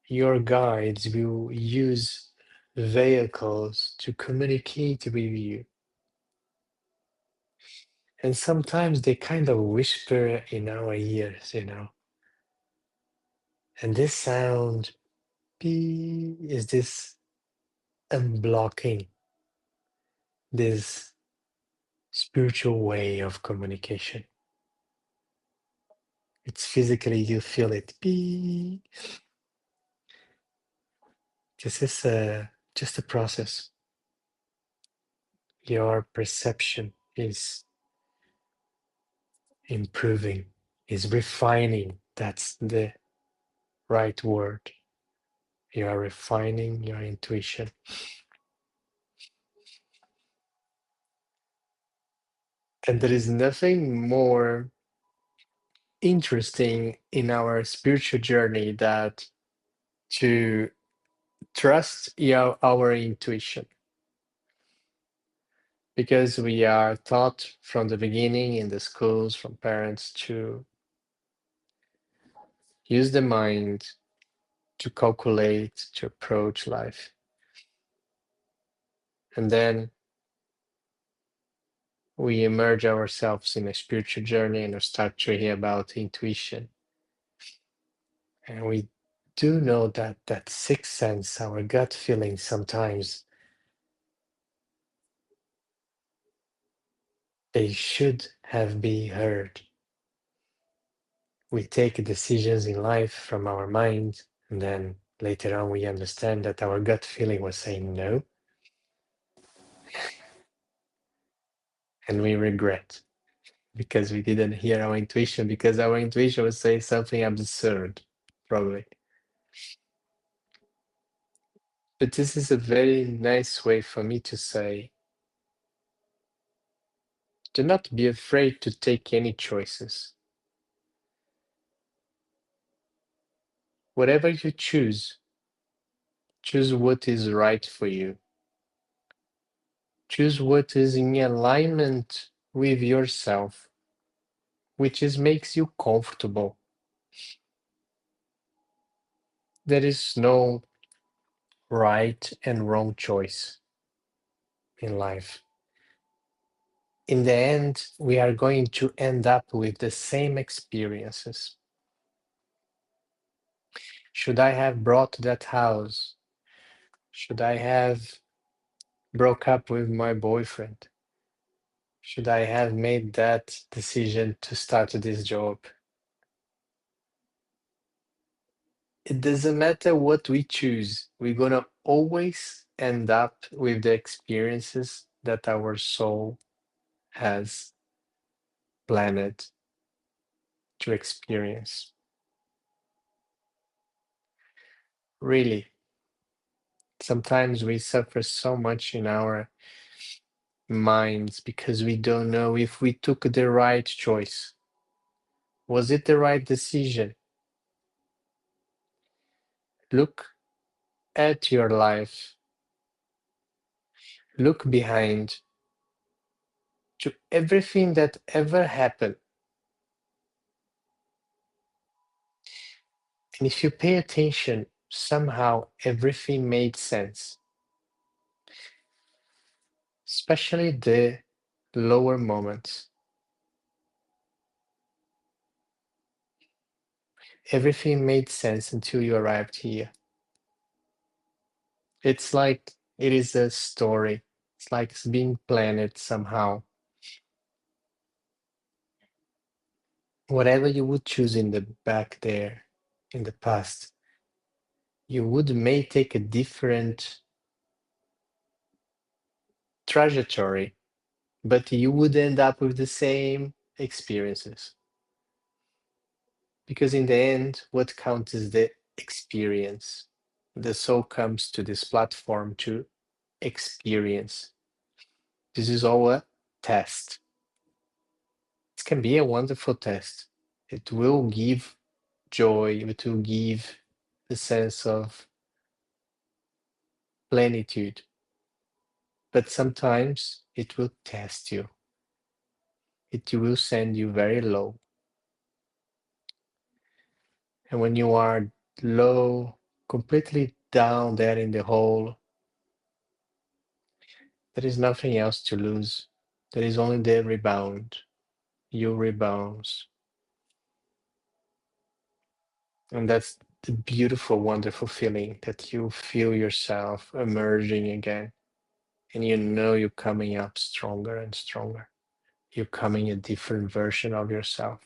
your guides will use vehicles to communicate with you. And sometimes they kind of whisper in our ears. And this sound is this unblocking this spiritual way of communication. It's physically, you feel it. Beep. This is just a process. Your perception is improving, is refining. That's the right word. You are refining your intuition. And there is nothing more interesting in our spiritual journey that to trust our intuition. Because we are taught from the beginning in the schools, from parents, to use the mind to calculate, to approach life. And then we immerse ourselves in a spiritual journey and start to hear about intuition. And we do know that that sixth sense, our gut feeling, sometimes they should have been heard. We take decisions in life from our mind, and then later on we understand that our gut feeling was saying no, and we regret because we didn't hear our intuition, because our intuition was saying something absurd, probably. But this is a very nice way for me to say, do not be afraid to take any choices. Whatever you choose what is right for you. Choose what is in alignment with yourself, which is makes you comfortable. There is no right and wrong choice in life. In the end, we are going to end up with the same experiences. Should I have bought that house? Should I have broke up with my boyfriend? Should I have made that decision to start this job? It doesn't matter what we choose. We're gonna always end up with the experiences that our soul has planned to experience. Really, sometimes we suffer so much in our minds because we don't know if we took the right choice. Was it the right decision? Look at your life. Look behind to everything that ever happened. And if you pay attention, somehow everything made sense, especially the lower moments. Everything made sense until you arrived here. It's like it is a story. It's like it's being planned somehow. Whatever you would choose in the back there, in the past, you would may take a different trajectory, but you would end up with the same experiences. Because in the end, what counts is the experience. The soul comes to this platform to experience. This is all a test. It can be a wonderful test. It will give joy, it will give the sense of plenitude. But sometimes it will test you. It will send you very low. And when you are low, completely down there in the hole. There is nothing else to lose. There is only the rebound. You rebounds. And that's the beautiful, wonderful feeling that you feel yourself emerging again. And you know you're coming up stronger and stronger. You're coming a different version of yourself.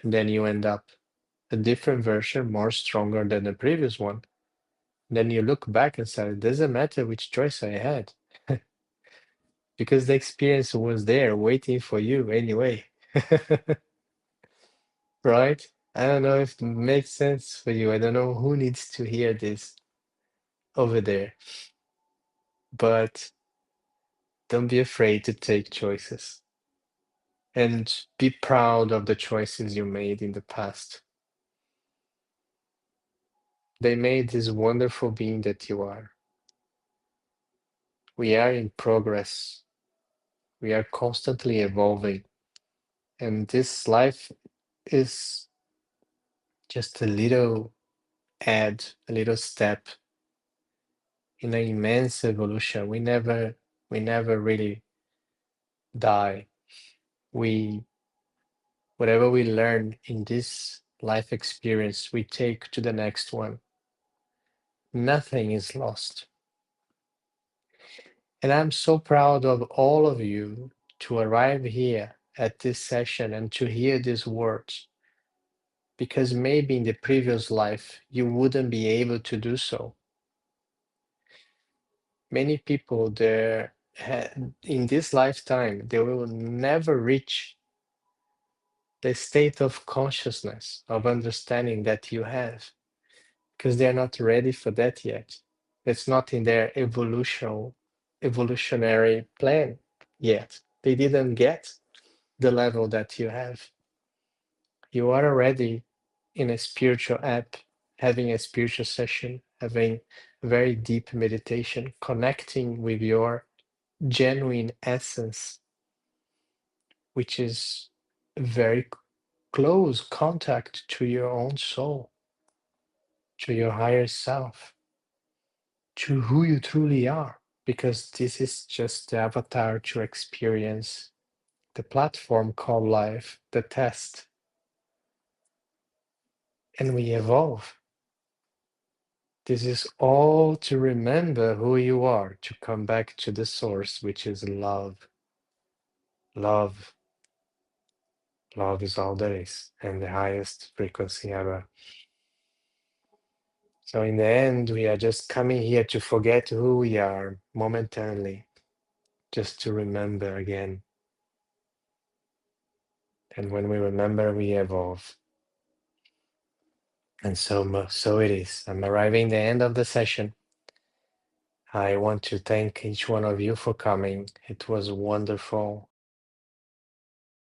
And then you end up a different version, more stronger than the previous one. Then you look back and say, it doesn't matter which choice I had, because the experience was there waiting for you anyway. Right? I don't know if it makes sense for you. I don't know who needs to hear this over there, but don't be afraid to take choices and be proud of the choices you made in the past. They made this wonderful being that you are. We are in progress. We are constantly evolving. And this life is just a little add, a little step in an immense evolution. We never really die. We Whatever we learn in this life experience, we take to the next one. Nothing is lost. And I'm so proud of all of you to arrive here at this session and to hear these words, because maybe in the previous life you wouldn't be able to do so. Many people there in this lifetime, they will never reach the state of consciousness, of understanding that you have, because they're not ready for that yet. It's not in their evolutionary plan yet. They didn't get the level that you have. You are already in a spiritual app, having a spiritual session, having very deep meditation, connecting with your genuine essence, which is very close contact to your own soul, to your higher self, to who you truly are, because this is just the avatar to experience the platform called life, the test, and we evolve. This is all to remember who you are, to come back to the source, which is love. Love. Love is all there is, and the highest frequency ever. So in the end, we are just coming here to forget who we are momentarily, just to remember again. And when we remember, we evolve. And so it is. I'm arriving the end of the session. I want to thank each one of you for coming. It was wonderful.